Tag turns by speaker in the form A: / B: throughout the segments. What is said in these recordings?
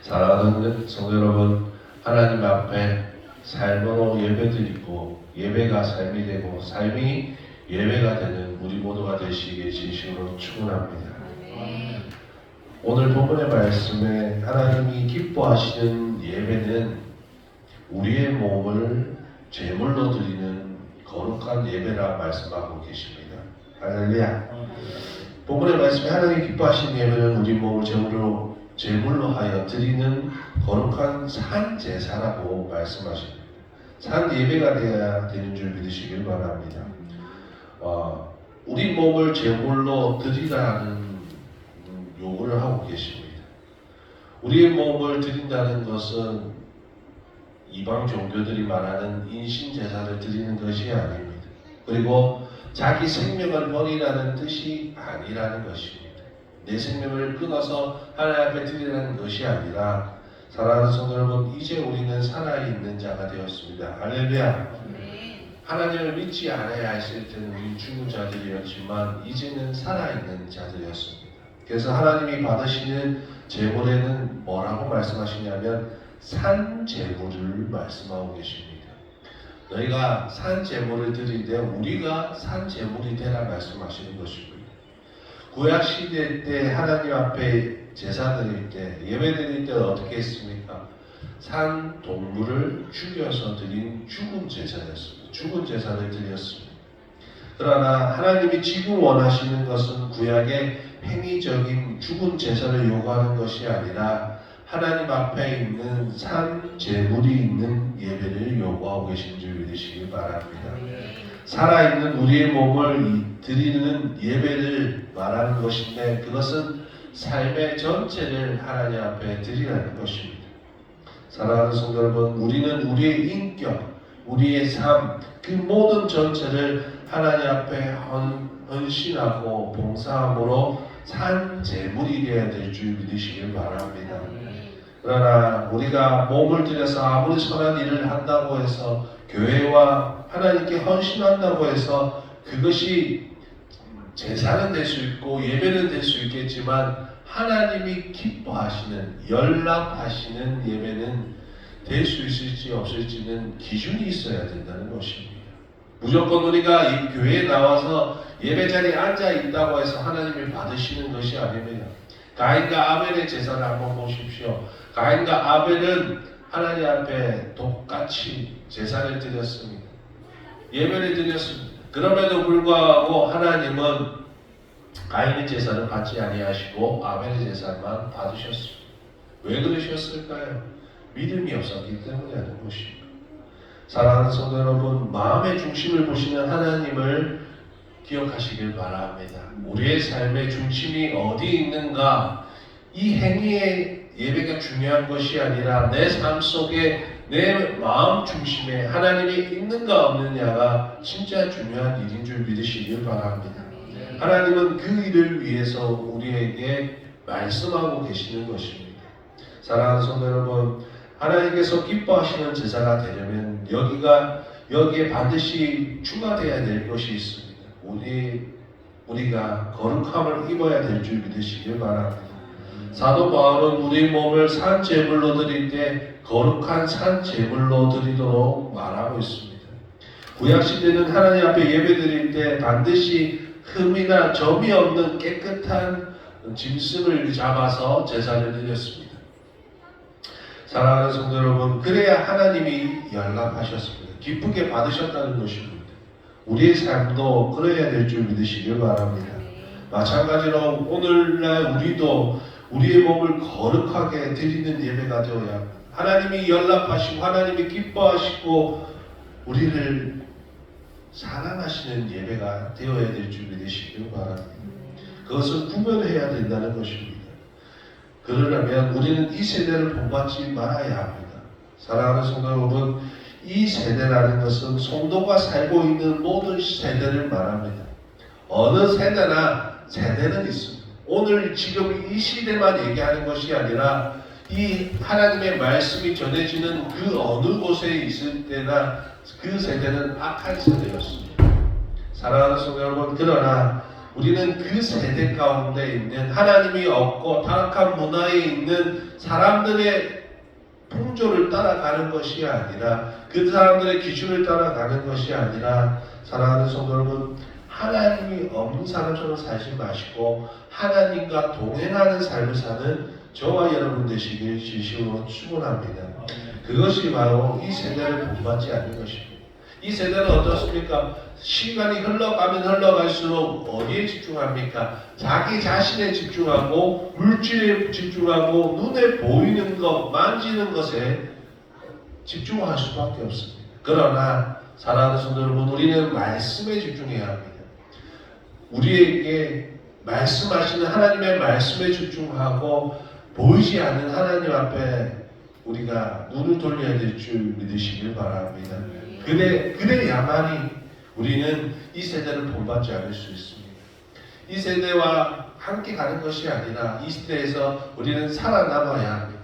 A: 사랑하는 성도 여러분, 하나님 앞에 삶으로 예배드리고 예배가 삶이 되고 삶이 예배가 되는 우리 모두가 되시기에 진심으로 축원합니다. 오늘 본문의 말씀에 하나님이 기뻐하시는 예배는 우리의 몸을 제물로 드리는 거룩한 예배라 말씀하고 계십니다. 할렐루야. 본문의 말씀에 하나님이 기뻐하시는 예배는 우리 몸을 제물로 하여 드리는 거룩한 산 제사라고 말씀하십니다. 산 예배가 되어야 되는 줄 믿으시길 바랍니다. 우리 몸을 제물로 드리라는 요구를 하고 계십니다. 우리의 몸을 드린다는 것은 이방 종교들이 말하는 인신 제사를 드리는 것이 아닙니다. 그리고 자기 생명을 버리라는 뜻이 아니라는 것입니다. 내 생명을 끊어서 하나님 앞에 드리라는 것이 아니라, 사랑하는 성도 여러분, 이제 우리는 살아있는 자가 되었습니다. 할렐루야. 하나님을 믿지 않아야 했을 때는 우리 죽은 자들이었지만 이제는 살아있는 자들이었습니다. 그래서 하나님이 받으시는 제물에는 뭐라고 말씀하시냐면 산 제물을 말씀하고 계십니다. 너희가 산 제물을 드리되 우리가 산 제물이 되라 말씀하시는 것이고요. 구약 시대 때 하나님 앞에 제사 드릴 때, 예배 드릴 때 어떻게 했습니까? 산 동물을 죽여서 드린 죽은 제사였습니다. 죽은 제사를 드렸습니다. 그러나 하나님이 지금 원하시는 것은 구약의 행위적인 죽은 제사를 요구하는 것이 아니라 하나님 앞에 있는 산 제물이 있는 예배를 요구하고 계신 줄 믿으시기 바랍니다. 살아있는 우리의 몸을 드리는 예배를 말하는 것인데, 그것은 삶의 전체를 하나님 앞에 드리라는 것입니다. 사랑하는 성도 여러분, 우리는 우리의 인격, 우리의 삶, 그 모든 전체를 하나님 앞에 헌신하고 봉사함으로 산 제물이 되어야 될 줄 믿으시길 바랍니다. 그러나 우리가 몸을 들여서 아무리 선한 일을 한다고 해서, 교회와 하나님께 헌신한다고 해서 그것이 제사는 될 수 있고 예배는 될 수 있겠지만, 하나님이 기뻐하시는, 연락하시는 예배는 될 수 있을지 없을지는 기준이 있어야 된다는 것입니다. 무조건 우리가 이 교회에 나와서 예배 자리에 앉아 있다고 해서 하나님이 받으시는 것이 아닙니다. 가인과 아벨의 제사를 한번 보십시오. 가인과 아벨은 하나님 앞에 똑같이 제사를 드렸습니다. 예배를 드렸습니다. 그럼에도 불구하고 하나님은 가인의 제사를 받지 아니하시고 아벨의 제사만 받으셨습니다. 왜 그러셨을까요? 믿음이 없었기 때문이라는 것입니다. 사랑하는 성도 여러분, 마음의 중심을 보시는 하나님을 기억하시길 바랍니다. 우리의 삶의 중심이 어디 있는가? 이 행위의 예배가 중요한 것이 아니라 내 삶 속에 내 마음 중심에 하나님이 있는가 없느냐가 진짜 중요한 일인 줄 믿으시길 바랍니다. 하나님은 그 일을 위해서 우리에게 말씀하고 계시는 것입니다. 사랑하는 성도 여러분, 하나님께서 기뻐하시는 제사가 되려면 여기에 반드시 추가되어야 될 것이 있습니다. 우리가 거룩함을 입어야 될 줄 믿으시길 바랍니다. 사도 바울은 우리 몸을 산 제물로 드릴 때 거룩한 산 제물로 드리도록 말하고 있습니다. 구약 시대는 하나님 앞에 예배 드릴 때 반드시 흠이나 점이 없는 깨끗한 짐승을 잡아서 제사를 드렸습니다. 사랑하는 성도 여러분, 그래야 하나님이 연락하셨습니다. 기쁘게 받으셨다는 것입니다. 우리의 삶도 그래야 될 줄 믿으시길 바랍니다. 마찬가지로 오늘날 우리도 우리의 몸을 거룩하게 드리는 예배가 되어야 합니다. 하나님이 연락하시고 하나님이 기뻐하시고 우리를 사랑하시는 예배가 되어야 될 줄 믿으시길 바랍니다. 그것을 구별해야 된다는 것입니다. 그러려면 우리는 이 세대를 본받지 말아야 합니다. 사랑하는 성도 여러분, 이 세대라는 것은 성도가 살고 있는 모든 세대를 말합니다. 어느 세대나 세대는 있습니다. 오늘 지금 이 시대만 얘기하는 것이 아니라 이 하나님의 말씀이 전해지는 그 어느 곳에 있을 때나 그 세대는 악한 세대였습니다. 사랑하는 성도 여러분, 그러나 우리는 그 세대 가운데 있는 하나님이 없고 타락한 문화에 있는 사람들의 풍조를 따라가는 것이 아니라 그 사람들의 기준을 따라가는 것이 아니라 사랑하는 성도 여러분, 하나님이 없는 사람처럼 살지 마시고 하나님과 동행하는 삶을 사는 저와 여러분 되시길 진심으로 축원합니다. 그것이 바로 이 세대를 본받지 않는 것입니다. 이 세대는 어떻습니까? 시간이 흘러가면 흘러갈수록 어디에 집중합니까? 자기 자신에 집중하고 물질에 집중하고 눈에 보이는 것, 만지는 것에 집중할 수밖에 없습니다. 그러나 사랑하는 성도 여러분, 우리는 말씀에 집중해야 합니다. 우리에게 말씀하시는 하나님의 말씀에 집중하고 보이지 않는 하나님 앞에 우리가 눈을 돌려야 될 줄 믿으시길 바랍니다. 그래야만이 우리는 이 세대를 본받지 않을 수 있습니다. 이 세대와 함께 가는 것이 아니라 이 시대에서 우리는 살아남아야 합니다.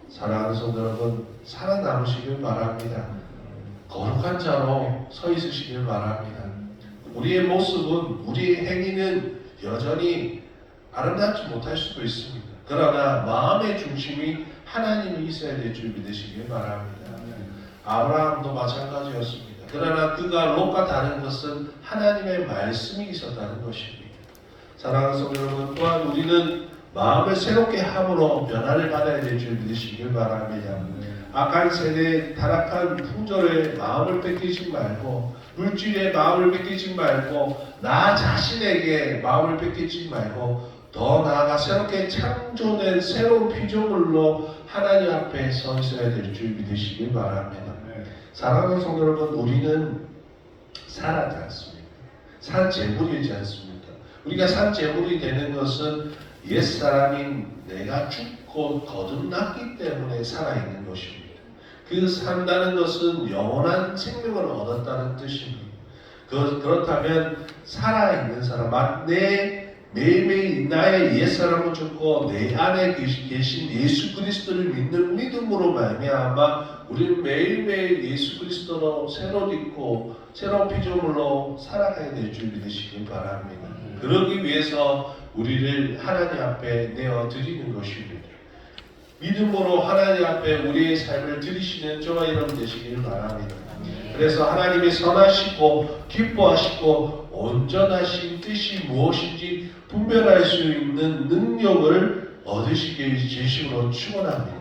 A: 사랑하는 성도 여러분, 살아남으시길 바랍니다. 거룩한 자로 서 있으시길 바랍니다. 우리의 모습은, 우리의 행위는 여전히 아름답지 못할 수도 있습니다. 그러나 마음의 중심이 하나님이 있어야 될 줄 믿으시길 바랍니다. 아브라함도 마찬가지였습니다. 그러나 그가 롯과 다른 것은 하나님의 말씀이 있었다는 것입니다. 사랑하는 성도 여러분, 또한 우리는 마음을 새롭게 함으로 변화를 받아야 될 줄 믿으시길 바랍니다. 악한 세대의 타락한 풍조에 마음을 뺏기지 말고, 물질에 마음을 뺏기지 말고, 나 자신에게 마음을 뺏기지 말고, 더 나아가 새롭게 창조된 새로운 피조물로 하나님 앞에 서 있어야 될 줄 믿으시길 바랍니다. 사랑하는 성도 여러분, 우리는 살아지 않습니다. 산 제물이지 않습니까? 우리가 산 제물이 되는 것은 옛사람인 내가 죽고 거듭났기 때문에 살아있는 것입니다. 그 산다는 것은 영원한 생명을 얻었다는 뜻입니다. 그렇다면 살아있는 사람, 매일매일 나의 옛사람은 죽고 내 안에 계신 예수 그리스도를 믿는 믿음으로 말미암아 우리는 매일매일 예수 그리스도로 새로 짓고 새로운 피조물로 살아가야 될 줄 믿으시길 바랍니다. 그러기 위해서 우리를 하나님 앞에 내어 드리는 것입니다. 믿음으로 하나님 앞에 우리의 삶을 드리시는 저와 여러분 되시길 바랍니다. 그래서 하나님이 선하시고 기뻐하시고 온전하신 뜻이 무엇인지 분별할 수 있는 능력을 얻으시길 진심으로 축원합니다.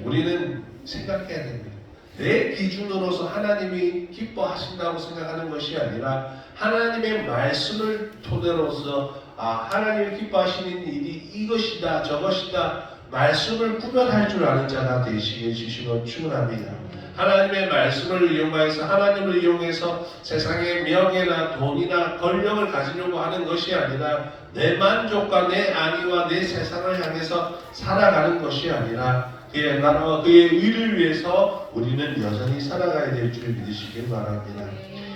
A: 우리는 생각해야 됩니다. 내 기준으로서 하나님이 기뻐하신다고 생각하는 것이 아니라 하나님의 말씀을 토대로서 하나님이 기뻐하시는 일이 이것이다 저것이다 말씀을 구별할 줄 아는 자가 되시길 진심으로 축원합니다. 하나님의 말씀을 이용해서 하나님을 이용해서 세상의 명예나 돈이나 권력을 가지려고 하는 것이 아니라 내 만족과 내 안위와 내 세상을 향해서 살아가는 것이 아니라 그의 나라와 그의 의를 위해서 우리는 여전히 살아가야 될 줄 믿으시길 바랍니다.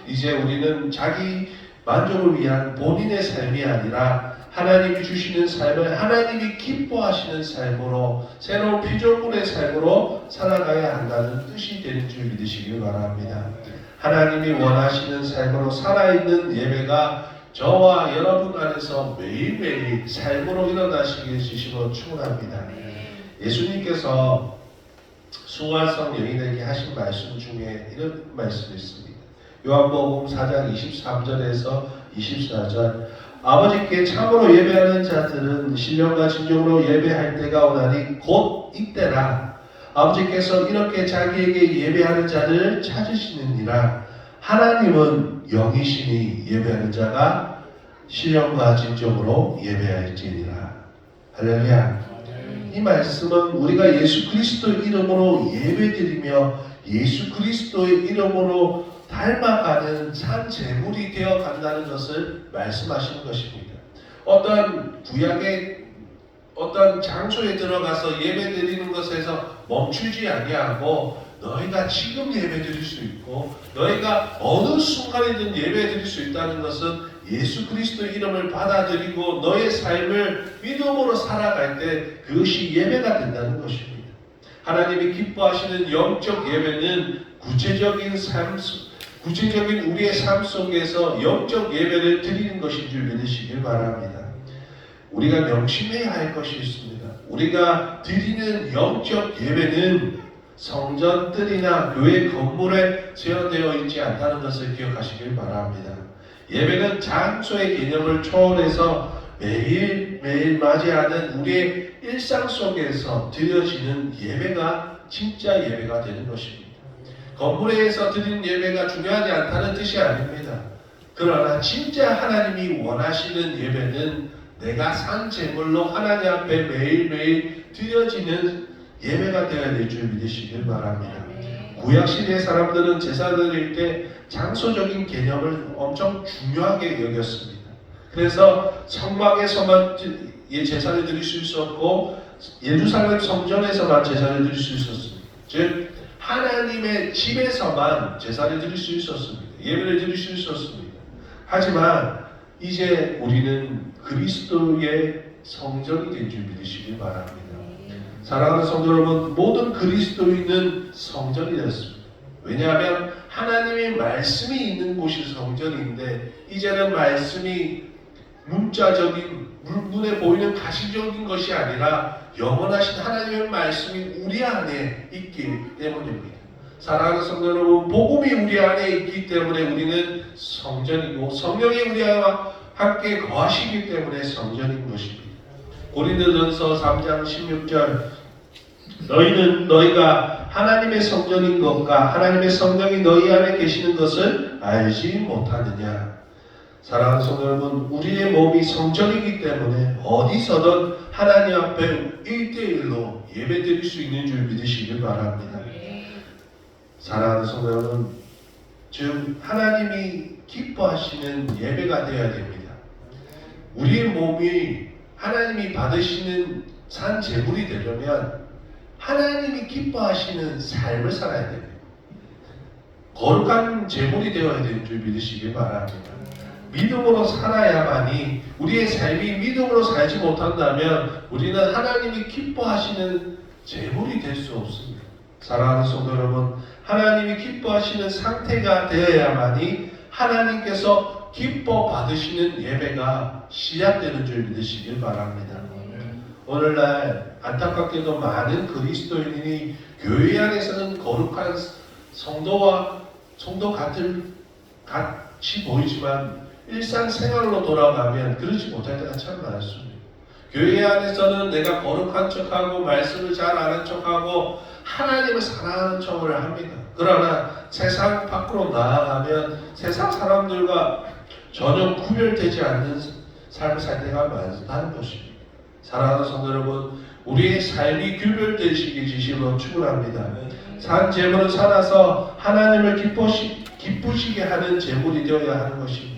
A: 이제 우리는 자기 만족을 위한 본인의 삶이 아니라 하나님이 주시는 삶을 하나님이 기뻐하시는 삶으로 새로운 피조물의 삶으로 살아가야 한다는 뜻이 되는 줄 믿으시길 바랍니다. 하나님이 원하시는 삶으로 살아있는 예배가 저와 여러분 안에서 매일매일 삶으로 일어나시길 진심으로 축원합니다. 예수님께서 수활성 여인에게 하신 말씀 중에 이런 말씀이 있습니다. 요한복음 4장 23절에서 24절 아버지께 참으로 예배하는 자들은 신령과 진정으로 예배할 때가 오나니 곧 이때라. 아버지께서 이렇게 자기에게 예배하는 자들을 찾으시느니라. 하나님은 영이시니 예배하는 자가 신령과 진정으로 예배할지니라. 할렐루야. 이 말씀은 우리가 예수 그리스도의 이름으로 예배드리며 예수 그리스도의 이름으로 닮아가는 산 제물이 되어 간다는 것을 말씀하시는 것입니다. 어떤 구약의 어떤 장소에 들어가서 예배드리는 것에서 멈추지 아니하고 너희가 지금 예배드릴 수 있고 너희가 어느 순간이든 예배드릴 수 있다는 것은 예수 그리스도의 이름을 받아들이고 너의 삶을 믿음으로 살아갈 때 그것이 예배가 된다는 것입니다. 하나님이 기뻐하시는 영적 예배는 구체적인 삶, 구체적인 우리의 삶 속에서 영적 예배를 드리는 것인 줄 믿으시길 바랍니다. 우리가 명심해야 할 것이 있습니다. 우리가 드리는 영적 예배는 성전들이나 교회 건물에 제어되어 있지 않다는 것을 기억하시길 바랍니다. 예배는 장소의 개념을 초월해서 매일매일 맞이하는 우리의 일상 속에서 드려지는 예배가 진짜 예배가 되는 것입니다. 건물에서 드리는 예배가 중요하지 않다는 뜻이 아닙니다. 그러나 진짜 하나님이 원하시는 예배는 내가 산 제물로 하나님 앞에 매일매일 드려지는 예배가 되어야 될 줄 믿으시길 바랍니다. 구약시대의 사람들은 제사 드릴 때 장소적인 개념을 엄청 중요하게 여겼습니다. 그래서 성막에서만 제사를 드릴 수 있었고 예루살렘 성전에서만 제사를 드릴 수 있었습니다. 즉 하나님의 집에서만 제사를 드릴 수 있었습니다. 예배를 드릴 수 있었습니다. 하지만 이제 우리는 그리스도의 성전이 된 줄 믿으시길 바랍니다. 사랑하는 성도 여러분, 모든 그리스도인은 성전이 되었습니다. 왜냐하면 하나님의 말씀이 있는 곳이 성전인데 이제는 말씀이 문자적인 눈에 보이는 가시적인 것이 아니라 영원하신 하나님의 말씀이 우리 안에 있기 때문입니다. 사랑하는 성도 여러분, 복음이 우리 안에 있기 때문에 우리는 성전이고 성령이 우리와 함께 거하시기 때문에 성전인 것입니다. 고린도전서 3장 16절 너희가 하나님의 성전인 것과 하나님의 성령이 너희 안에 계시는 것을 알지 못하느냐. 사랑하는 성도 여러분, 우리의 몸이 성전이기 때문에 어디서든 하나님 앞에 1대1로 예배드릴 수 있는 줄 믿으시길 바랍니다. 사랑하는 성도 여러분, 즉 하나님이 기뻐하시는 예배가 되어야 됩니다. 우리의 몸이 하나님이 받으시는 산 제물이 되려면 하나님이 기뻐하시는 삶을 살아야 됩니다. 거룩한 제물이 되어야 될 줄 믿으시길 바랍니다. 믿음으로 살아야만이, 우리의 삶이 믿음으로 살지 못한다면 우리는 하나님이 기뻐하시는 제물이 될 수 없습니다. 사랑하는 성도 여러분, 하나님이 기뻐하시는 상태가 되어야만이 하나님께서 기뻐 받으시는 예배가 시작되는 줄 믿으시길 바랍니다. 오늘날 안타깝게도 많은 그리스도인이 교회 안에서는 거룩한 성도 같이 보이지만 일상생활로 돌아가면 그러지 못할 때가 참 많습니다. 교회 안에서는 내가 거룩한 척하고 말씀을 잘 아는 척하고 하나님을 사랑하는 척을 합니다. 그러나 세상 밖으로 나아가면 세상 사람들과 전혀 구별되지 않는 삶을 살 때가 많다는 것입니다. 사랑하는 성도 여러분, 우리의 삶이 구별되시기 주시면 축원합니다. 산 제물은 살아서 하나님을 기쁘시게 하는 제물이 되어야 하는 것입니다.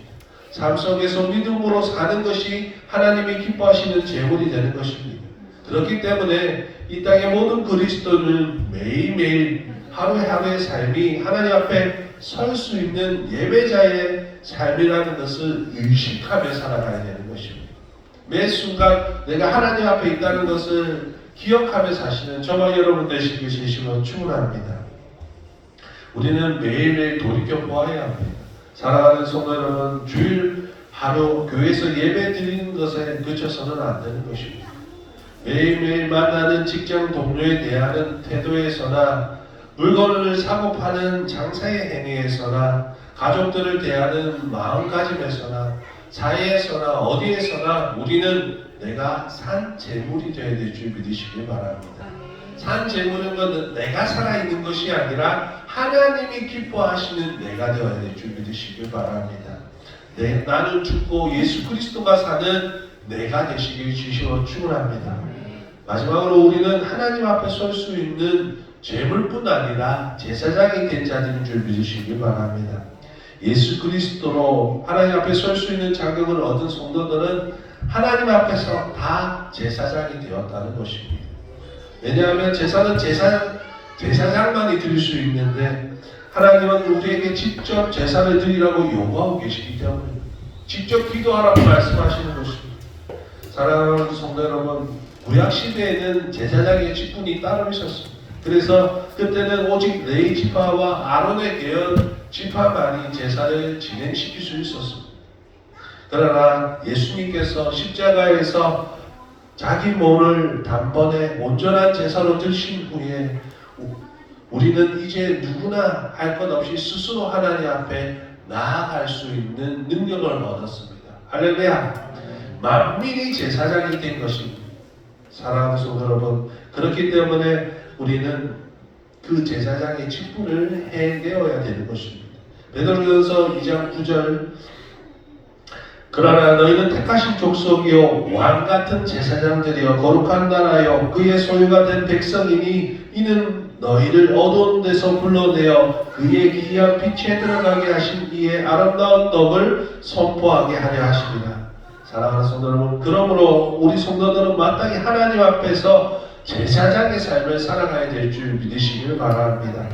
A: 삶 속에서 믿음으로 사는 것이 하나님이 기뻐하시는 제물이 되는 것입니다. 그렇기 때문에 이 땅의 모든 그리스도는 매일매일 하루하루의 삶이 하나님 앞에 설 수 있는 예배자의 삶이라는 것을 의식하며 살아가야 되는 것입니다. 매 순간 내가 하나님 앞에 있다는 것을 기억하며 사시는 저와 여러분 되시기 주시면 충분합니다. 우리는 매일매일 돌이켜 보아야 합니다. 사랑하는 성도 여러분, 주일 하루 교회에서 예배 드리는 것에 그쳐서는 안 되는 것입니다. 매일매일 만나는 직장 동료에 대한 태도에서나 물건을 사고 파는 장사의 행위에서나 가족들을 대하는 마음가짐에서나 사회에서나 어디에서나 우리는 내가 산 제물이 되어야 될 줄 믿으시길 바랍니다. 산 제물은 건 내가 살아있는 것이 아니라 하나님이 기뻐하시는 내가 되어야 될 줄 믿으시길 바랍니다. 나는 죽고 예수 그리스도가 사는 내가 되시길 주시어 축원합니다. 마지막으로 우리는 하나님 앞에 설 수 있는 제물뿐 아니라 제사장이 된 자들인 줄 믿으시길 바랍니다. 예수 그리스도로 하나님 앞에 설 수 있는 자격을 얻은 성도들은 하나님 앞에서 다 제사장이 되었다는 것입니다. 왜냐하면 제사는 제사장만이 드릴 수 있는데 하나님은 우리에게 직접 제사를 드리라고 요구하고 계시기 때문에 직접 기도하라고 말씀하시는 것입니다. 사랑하는 성도 여러분, 구약시대에는 제사장의 직분이 따로 있었습니다. 그래서 그때는 오직 레위 지파와 아론의 계열 지파만이 제사를 진행시킬 수 있었습니다. 그러나 예수님께서 십자가에서 자기 몸을 단번에 온전한 제사로 드신 후에 우리는 이제 누구나 할 것 없이 스스로 하나님 앞에 나아갈 수 있는 능력을 얻었습니다. 할렐루야. 만민이 제사장이 된 것입니다. 사랑하는 성도 여러분, 그렇기 때문에 우리는 그 제사장의 직분을 해내어야 되는 것입니다. 베드로전서 2장 9절, 그러나 너희는 택하신 족속이요 왕 같은 제사장들이요 거룩한 나라요 그의 소유가 된 백성이니 이는 너희를 어두운 데서 불러내어 그의 기이한 빛에 들어가게 하신 이의 아름다운 덕을 선포하게 하려 하십니다. 사랑하는 성도 여러분, 그러므로 우리 성도들은 마땅히 하나님 앞에서 제사장의 삶을 살아가야 될 줄 믿으시길 바랍니다.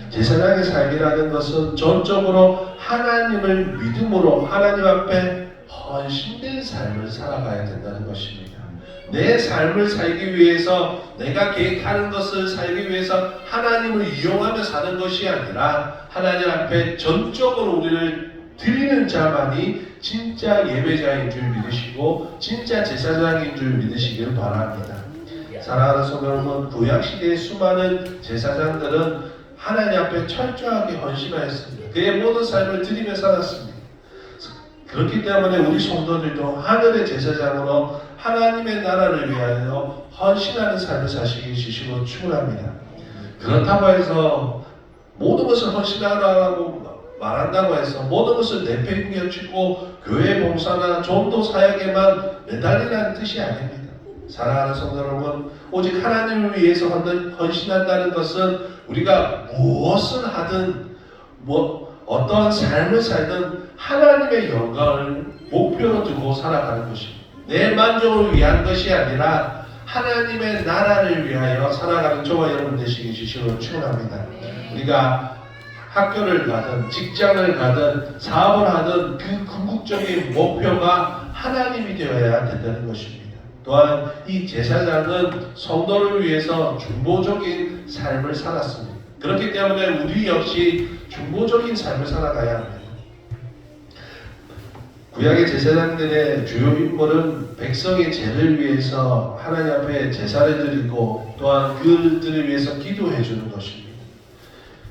A: 제사장의 삶이라는 것은 전적으로 하나님을 믿음으로 하나님 앞에 헌신된 삶을 살아가야 된다는 것입니다. 내 삶을 살기 위해서, 내가 계획하는 것을 살기 위해서 하나님을 이용하며 사는 것이 아니라 하나님 앞에 전적으로 우리를 드리는 자만이 진짜 예배자인 줄 믿으시고 진짜 제사장인 줄 믿으시길 바랍니다. 사랑하는 성도 여러분, 구약시대의 수많은 제사장들은 하나님 앞에 철저하게 헌신하였습니다. 그의 모든 삶을 드리며 살았습니다. 그렇기 때문에 우리 성도들도 하늘의 제사장으로 하나님의 나라를 위하여 헌신하는 삶을 사시기 주시고 축원합니다. 그렇다고 해서 모든 것을 헌신하라고 말한다고 해서 모든 것을 내팽개치고 교회 봉사나 전도 사역에만 매달리라는 뜻이 아닙니다. 사랑하는 성도 여러분, 오직 하나님을 위해서 헌신한다는 것은 우리가 무엇을 하든 어떤 삶을 살든 하나님의 영광을 목표로 두고 살아가는 것입니다. 내 만족을 위한 것이 아니라 하나님의 나라를 위하여 살아가는 저와 여러분 되시기 주시고 축원합니다. 우리가 학교를 가든 직장을 가든 사업을 하든 그 궁극적인 목표가 하나님이 되어야 된다는 것입니다. 또한 이 제사장은 성도를 위해서 중보적인 삶을 살았습니다. 그렇기 때문에 우리 역시 중보적인 삶을 살아가야 합니다. 구약의 제사장들의 주요 임무는 백성의 죄를 위해서 하나님 앞에 제사를 드리고 또한 그들을 위해서 기도해 주는 것입니다.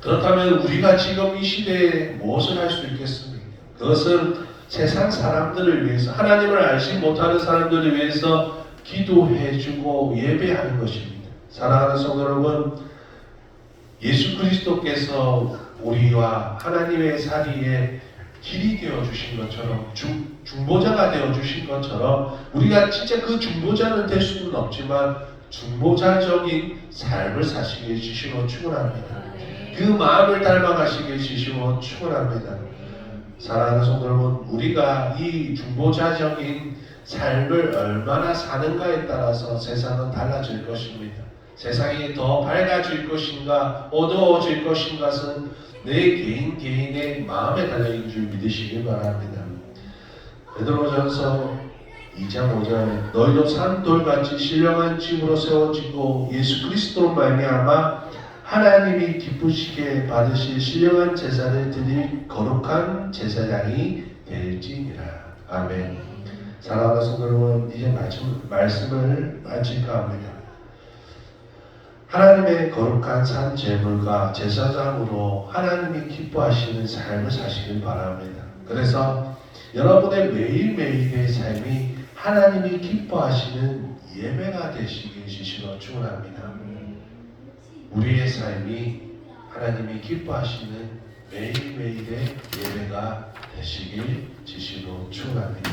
A: 그렇다면 우리가 지금 이 시대에 무엇을 할 수 있겠습니까? 그것은 세상 사람들을 위해서, 하나님을 알지 못하는 사람들을 위해서 기도해 주고 예배하는 것입니다. 사랑하는 성도 여러분, 예수 그리스도께서 우리와 하나님의 사이에 길이 되어 주신 것처럼, 중보자가 되어 주신 것처럼 우리가 진짜 그 중보자는 될 수는 없지만 중보자적인 삶을 사시게 주시고 축원합니다. 그 마음을 닮아가시게 주시고 축원합니다. 사랑하는 성도 여러분, 우리가 이 중보자적인 삶을 얼마나 사는가에 따라서 세상은 달라질 것입니다. 세상이 더 밝아질 것인가 어두워질 것인가는 내 개인의 마음에 달려있는 줄 믿으시길 바랍니다. 베드로전서 2장 5절, 너희도 산돌같이 신령한 집으로 세워지고 예수 그리스도로 말미암아 하나님이 기쁘시게 받으실 신령한 제사를 드릴 거룩한 제사장이 될지니라. 아멘. 사랑하는 성도 여러분, 이제 말씀을 마칠까 합니다. 하나님의 거룩한 산 제물과 제사장으로 하나님이 기뻐하시는 삶을 사시길 바랍니다. 그래서 여러분의 매일매일의 삶이 하나님이 기뻐하시는 예배가 되시길 주시로 축원합니다. 우리의 삶이 하나님이 기뻐하시는 매일매일의 예배가 되시길 주시로 축원합니다.